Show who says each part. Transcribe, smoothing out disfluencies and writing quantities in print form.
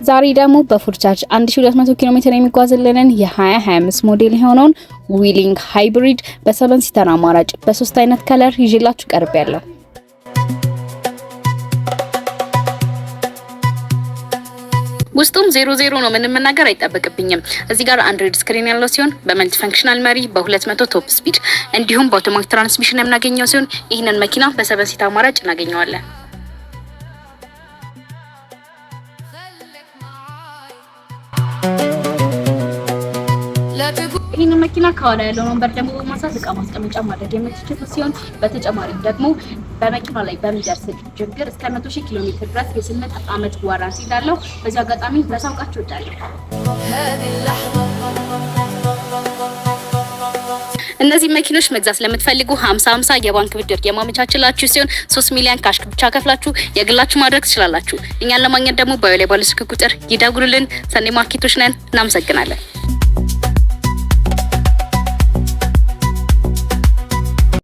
Speaker 1: ዛሬ ደግሞ በፉል ቻርጅ 1200 ኪሎ ሜትር የሚጓዝልንን የ2025 ሞዴል የሆነውን ዊሊንግ ሃይብሪድ በ7 ሲተር አማራጭ በ3 አይነት ከለር ይዤላችሁ ቀርቤያለሁ። ውስጡም 00 ነው። ምንም መናገር አይጠበቅብኝም። እዚህ ጋር አንድሮይድ ስክሪን ያለው ሲሆን በመልቲ ፈንክሽናል መሪ በ200 ቶፕ ስፒድ እንዲሁም በአውቶማቲክ ትራንስሚሽን የምናገኘው ሲሆን ይህንን መኪና በ7 ሲት አማራጭ እናገኘዋለን። ይህን መኪና ከኋላ ያለው ወንበር ደግሞ በማንሳት እቃ ማስቀመጫ ማድረግ የምትችሉ ሲሆን በተጨማሪም ደግሞ በመኪናው ላይ በሚደርስ ችግር እስከ 100,000 ኪሎ ሜትር ድረስ የ8 ዓመት ዋራንቲ እንዳለው በዚህ አጋጣሚ ላሳውቃችሁ እወዳለሁ። እነዚህ መኪኖች መግዛት ለምትፈልጉ 50-50 የባንክ ብድር የማመቻችላችሁ ሲሆን 3 ሚሊዮን ካሽ ብቻ ከፍላችሁ የግላችሁ ማድረግ ትችላላችሁ። እኛን ለማግኘት ደግሞ ባዮ ላይ ባለ ስልክ ቁጥር ይደውሉልን። ሰኔ ማርኬቶች ነን። እናመሰግናለን።